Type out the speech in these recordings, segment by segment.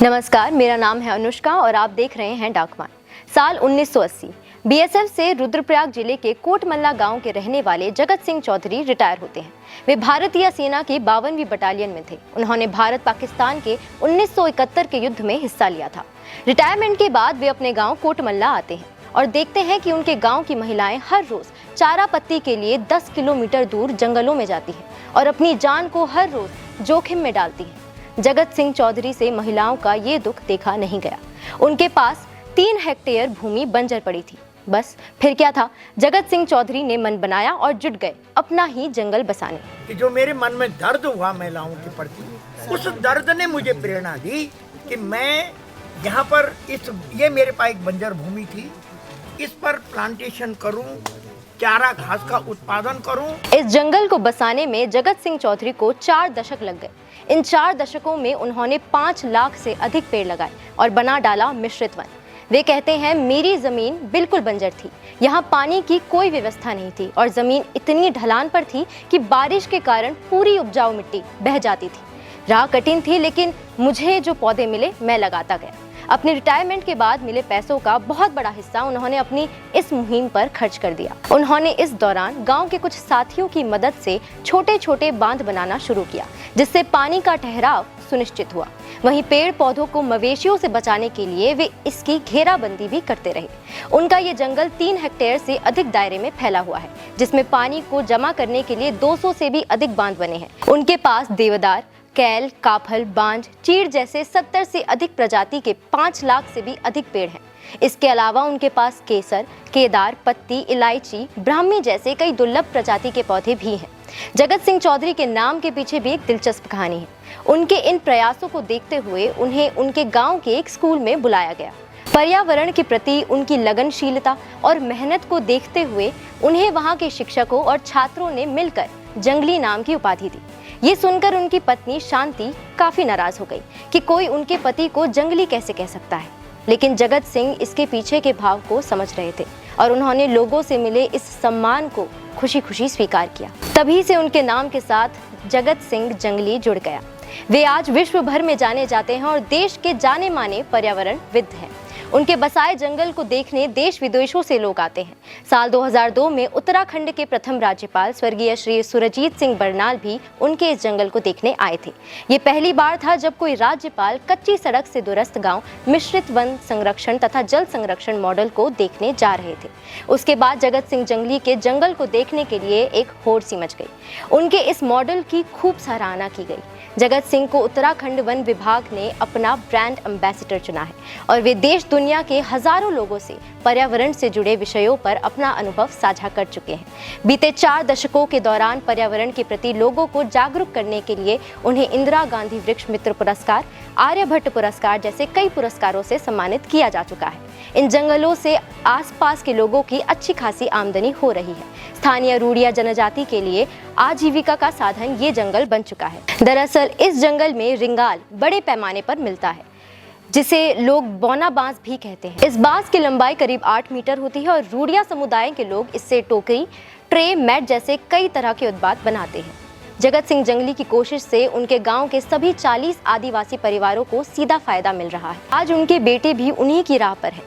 नमस्कार, मेरा नाम है अनुष्का और आप देख रहे हैं डाकवान। साल 1980 बीएसएफ से रुद्रप्रयाग जिले के कोटमल्ला गांव के रहने वाले जगत सिंह चौधरी रिटायर होते हैं। वे भारतीय सेना की 52वीं बटालियन में थे। उन्होंने भारत पाकिस्तान के 1971 के युद्ध में हिस्सा लिया था। रिटायरमेंट के बाद वे अपने गाँव कोटमल्ला आते हैं और देखते हैं कि उनके गाँव की महिलाएं हर रोज चारा पत्ती के लिए 10 किलोमीटर दूर जंगलों में जाती हैं और अपनी जान को हर रोज जोखिम में डालती हैं। जगत सिंह चौधरी से महिलाओं का ये दुख देखा नहीं गया। उनके पास 3 हेक्टेयर भूमि बंजर पड़ी थी। बस फिर क्या था, जगत सिंह चौधरी ने मन बनाया और जुट गए अपना ही जंगल बसाने। कि जो मेरे मन में दर्द हुआ महिलाओं के प्रति, उस दर्द ने मुझे प्रेरणा दी कि मैं यहाँ पर ये मेरे पास एक बंजर भूमि थी, इस पर प्लांटेशन करूं, चारा घास का उत्पादन करूं। इस जंगल को बसाने में जगत सिंह चौधरी को 4 दशक लग गए। इन 4 दशकों में उन्होंने 5 लाख से अधिक पेड़ लगाए और बना डाला मिश्रित वन। वे कहते हैं, मेरी जमीन बिल्कुल बंजर थी, यहाँ पानी की कोई व्यवस्था नहीं थी और जमीन इतनी ढलान पर थी कि बारिश के कारण पूरी उपजाऊ मिट्टी बह जाती थी। राह कठिन थी, लेकिन मुझे जो पौधे मिले मैं लगाता गया। अपने रिटायरमेंट के बाद मिले पैसों का बहुत बड़ा हिस्सा उन्होंने अपनी इस मुहिम पर खर्च कर दिया। उन्होंने इस दौरान गांव के कुछ साथियों की मदद से छोटे छोटे बांध बनाना शुरू किया, जिससे पानी का ठहराव सुनिश्चित हुआ। वहीं पेड़ पौधों को मवेशियों से बचाने के लिए वे इसकी घेराबंदी भी करते रहे। उनका ये जंगल 3 हेक्टेयर से अधिक दायरे में फैला हुआ है, जिसमें पानी को जमा करने के लिए 200 से भी अधिक बांध बने हैं। उनके पास देवदार, कैल, काफल, बांज, चीड़ जैसे 70 से अधिक प्रजाति के 5 लाख से भी अधिक पेड़ हैं। इसके अलावा उनके पास केसर, केदार, पत्ती, इलायची, ब्राह्मी जैसे कई दुर्लभ प्रजाति के पौधे भी हैं। जगत सिंह चौधरी के नाम के पीछे भी एक दिलचस्प कहानी है। उनके इन प्रयासों को देखते हुए उन्हें उनके गांव के एक स्कूल में बुलाया गया। पर्यावरण के प्रति उनकी लगनशीलता और मेहनत को देखते हुए उन्हें वहां के शिक्षकों और छात्रों ने मिलकर जंगली नाम की उपाधि दी। ये सुनकर उनकी पत्नी शांति काफी नाराज हो गई कि कोई उनके पति को जंगली कैसे कह सकता है, लेकिन जगत सिंह इसके पीछे के भाव को समझ रहे थे और उन्होंने लोगों से मिले इस सम्मान को खुशी खुशी स्वीकार किया। तभी से उनके नाम के साथ जगत सिंह जंगली जुड़ गया। वे आज विश्व भर में जाने जाते हैं और देश के जाने माने पर्यावरणविद हैं। उनके बसाए जंगल को देखने देश विदेशों से लोग आते हैं। साल 2002 में उत्तराखंड के प्रथम राज्यपाल स्वर्गीय श्री सुरजीत सिंह बरनाल भी उनके इस जंगल को देखने आए थे। ये पहली बार था जब कोई राज्यपाल कच्ची सड़क से दूरस्थ गांव मिश्रित वन संरक्षण तथा जल संरक्षण मॉडल को देखने जा रहे थे। उसके बाद जगत सिंह जंगली के जंगल को देखने के लिए एक होड़ सी मच गई। उनके इस मॉडल की खूब सराहना की गई। जगत सिंह को उत्तराखंड वन विभाग ने अपना ब्रांड एम्बेसडर चुना है और वे देश दुनिया के हजारों लोगों से पर्यावरण से जुड़े विषयों पर अपना अनुभव साझा कर चुके हैं। बीते 4 दशकों के दौरान पर्यावरण के प्रति लोगों को जागरूक करने के लिए उन्हें इंदिरा गांधी वृक्ष मित्र पुरस्कार, आर्यभट्ट पुरस्कार जैसे कई पुरस्कारों से सम्मानित किया जा चुका है। इन जंगलों से आसपास के लोगों की अच्छी खासी आमदनी हो रही है। स्थानीय रूड़िया जनजाति के लिए आजीविका का साधन ये जंगल बन चुका है। दरअसल इस जंगल में रिंगाल बड़े पैमाने पर मिलता है, जिसे लोग बौना बांस भी कहते हैं। इस बांस की लंबाई करीब 8 मीटर होती है और रूड़िया समुदाय के लोग इससे टोकरी, ट्रे, मैट जैसे कई तरह के उत्पाद बनाते हैं। जगत सिंह जंगली की कोशिश से उनके गांव के सभी 40 आदिवासी परिवारों को सीधा फायदा मिल रहा है। आज उनके बेटे भी उन्हीं की राह पर हैं।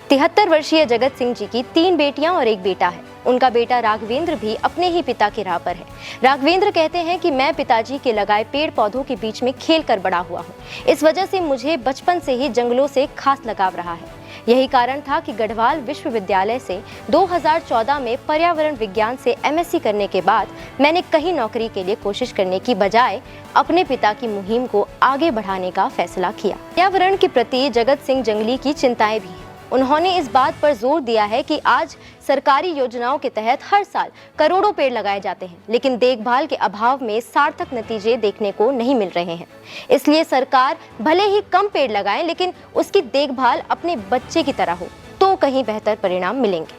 73 वर्षीय जगत सिंह जी की 3 बेटियां और 1 बेटा है। उनका बेटा राघवेंद्र भी अपने ही पिता की राह पर है। राघवेंद्र कहते हैं कि मैं पिताजी के लगाए पेड़ पौधों के बीच में खेल कर बड़ा हुआ हूँ। इस वजह से मुझे बचपन से ही जंगलों से खास लगाव रहा है। यही कारण था कि गढ़वाल विश्वविद्यालय से 2014 में पर्यावरण विज्ञान से एमएससी करने के बाद मैंने कहीं नौकरी के लिए कोशिश करने की बजाय अपने पिता की मुहिम को आगे बढ़ाने का फैसला किया। पर्यावरण के प्रति जगत सिंह जंगली की चिंताएं भी हैं। उन्होंने इस बात पर जोर दिया है कि आज सरकारी योजनाओं के तहत हर साल करोड़ों पेड़ लगाए जाते हैं, लेकिन देखभाल के अभाव में सार्थक नतीजे देखने को नहीं मिल रहे हैं। इसलिए सरकार भले ही कम पेड़ लगाए, लेकिन उसकी देखभाल अपने बच्चे की तरह हो तो कहीं बेहतर परिणाम मिलेंगे।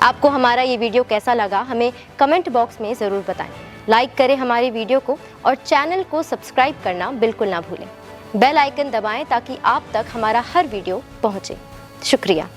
आपको हमारा ये वीडियो कैसा लगा, हमें कमेंट बॉक्स में ज़रूर बताएं। लाइक करें हमारी वीडियो को और चैनल को सब्सक्राइब करना बिल्कुल ना भूलें। बेल आइकन दबाएं ताकि आप तक हमारा हर वीडियो पहुँचे। शुक्रिया।